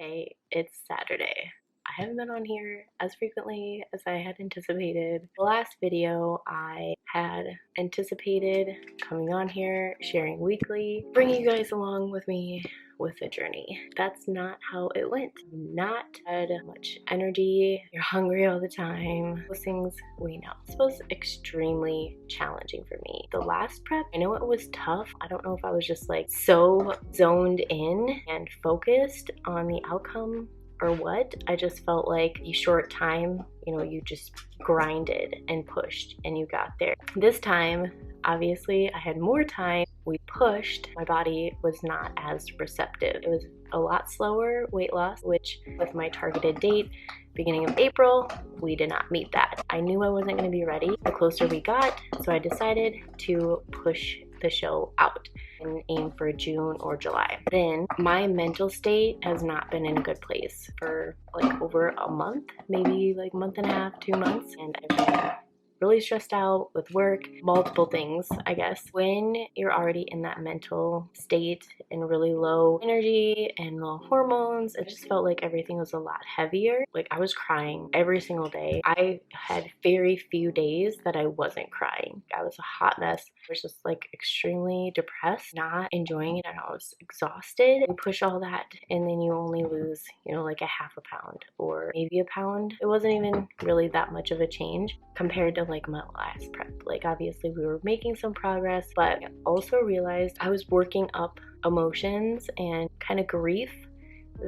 Hey, it's Saturday. I haven't been on here as frequently as I had anticipated. The last video I had anticipated coming on here, sharing weekly, bringing you guys along with me with the journey. That's not how it went. Not had much energy, you're hungry all the time. Those things we know. This was extremely challenging for me. The last prep, I know it was tough. I don't know if I was just like so zoned in and focused on the outcome or what. I just felt like a short time, you just grinded and pushed and you got there. This time, obviously, I had more time. We pushed. My body was not as receptive. It was a lot slower weight loss, which with my targeted date, beginning of April, we did not meet that. I knew I wasn't going to be ready the closer we got, so I decided to push the show out and aim for June or July. Then my mental state has not been in a good place for like over a month, maybe like month and a half, 2 months, and I've been really stressed out with work, multiple things, I guess. When you're already in that mental state and really low energy and low hormones, it just felt like everything was a lot heavier. Like I was crying every single day. I had very few days that I wasn't crying. I was a hot mess. I was just like extremely depressed, not enjoying it, and I was exhausted. You push all that and then you only lose, like a half a pound or maybe a pound. It wasn't even really that much of a change compared to like my last prep. Like obviously we were making some progress, but I also realized I was working up emotions and kind of grief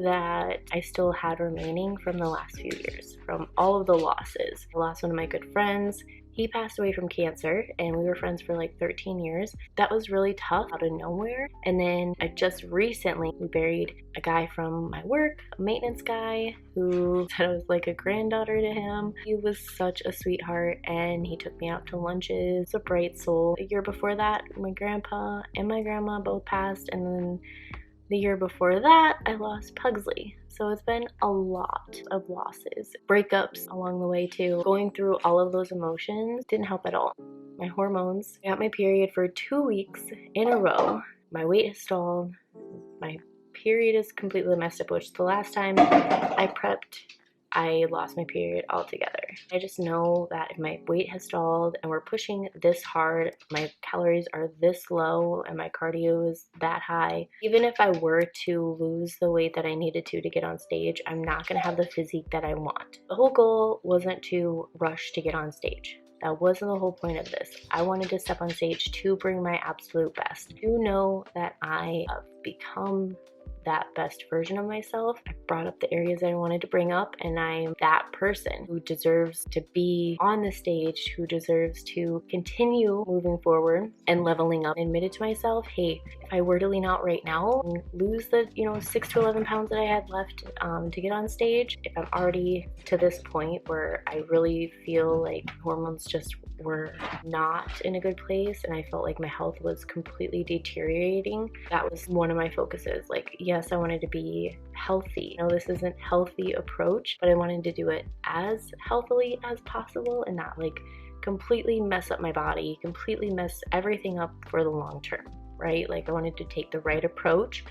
that I still had remaining from the last few years, from all of the losses. I lost one of my good friends. He passed away from cancer and we were friends for like 13 years. That was really tough out of nowhere. And then I just recently buried a guy from my work, a maintenance guy who said I was like a granddaughter to him. He was such a sweetheart and he took me out to lunches, a bright soul. The year before that, my grandpa and my grandma both passed, and then the year before that, I lost Pugsley. So it's been a lot of losses. Breakups along the way too. Going through all of those emotions didn't help at all. My hormones, I got my period for 2 weeks in a row. My weight has stalled. My period is completely messed up, which the last time I prepped, I lost my period altogether. I just know that if my weight has stalled and we're pushing this hard, my calories are this low and my cardio is that high, even if I were to lose the weight that I needed to get on stage, I'm not gonna have the physique that I want. The whole goal wasn't to rush to get on stage. That wasn't the whole point of this. I wanted to step on stage to bring my absolute best, to know that I have become that best version of myself. I brought up the areas that I wanted to bring up, and I'm that person who deserves to be on the stage, who deserves to continue moving forward and leveling up. I admitted to myself, hey, if I were to lean out right now and lose the 6 to 11 pounds that I had left to get on stage, if I'm already to this point where I really feel like hormones just were not in a good place and I felt like my health was completely deteriorating, that was one of my focuses. Like, yes, I wanted to be healthy. This isn't healthy approach, but I wanted to do it as healthily as possible and not like completely mess up my body, completely mess everything up for the long term, right? Like I wanted to take the right approach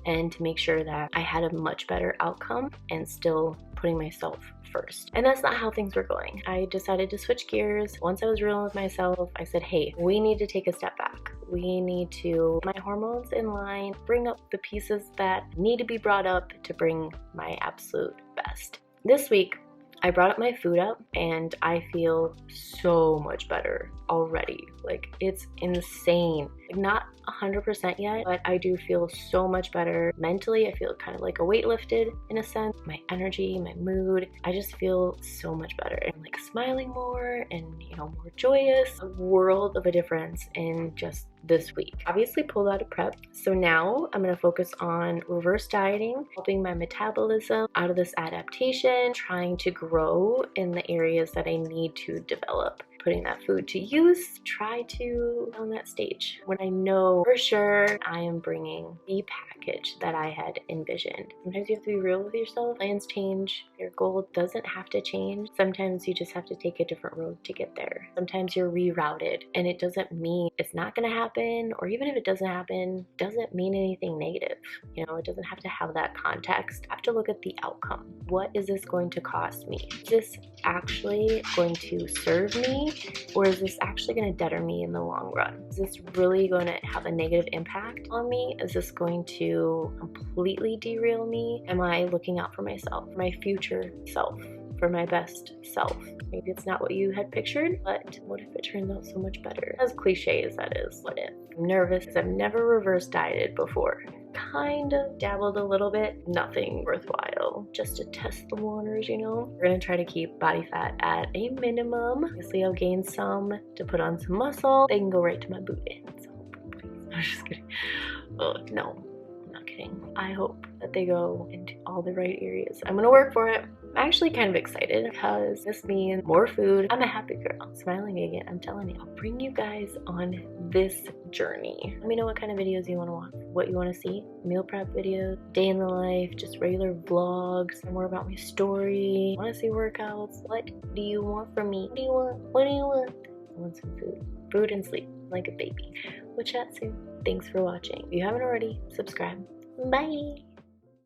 and to make sure that I had a much better outcome and still putting myself first. And that's not how things were going. I decided to switch gears. Once I was real with myself, I said, hey, we need to take a step back. We need to get my hormones in line, bring up the pieces that need to be brought up to bring my absolute best. This week, I brought up my food up and I feel so much better already. Like it's insane. Not 100% yet, but I do feel so much better mentally. I feel kind of like a weight lifted in a sense. My energy, my mood, I just feel so much better. I'm like smiling more and more joyous. A world of a difference in just this week. Obviously pulled out of prep, so now I'm going to focus on reverse dieting, helping my metabolism out of this adaptation, trying to grow in the areas that I need to develop. putting that food to use, try to on that stage when I know for sure I am bringing the package that I had envisioned. Sometimes you have to be real with yourself. Plans change. Your goal doesn't have to change. Sometimes you just have to take a different road to get there. Sometimes you're rerouted, and it doesn't mean it's not going to happen, or even if it doesn't happen, doesn't mean anything negative. You know, it doesn't have to have that context. I have to look at the outcome. What is this going to cost me? Is this actually going to serve me, or is this actually going to deter me in the long run? Is this really going to have a negative impact on me? Is this going to completely derail me? Am I looking out for myself, for my future self, for my best self? Maybe it's not what you had pictured, but what if it turns out so much better? As cliche as that is, what if? I'm nervous because I've never reverse dieted before. Kind of dabbled a little bit, nothing worthwhile, just to test the waters, you know. We're gonna try to keep body fat at a minimum. Obviously I'll gain some to put on some muscle. They can go right to my booty. So please, I'm just kidding. Oh, no, I'm not kidding. I hope that they go into all the right areas. I'm gonna work for it. I'm actually kind of excited because this means more food. I'm a happy girl, smiling again. I'm telling you, I'll bring you guys on this journey. Let me know what kind of videos you want to watch, what you want to see. Meal prep videos, day in the life, just regular vlogs, more about my story. Want to see workouts? What do you want from me? What do you want? What do you want? I want some food. Food and sleep like a baby. We'll chat soon. Thanks for watching. If you haven't already, subscribe. Bye.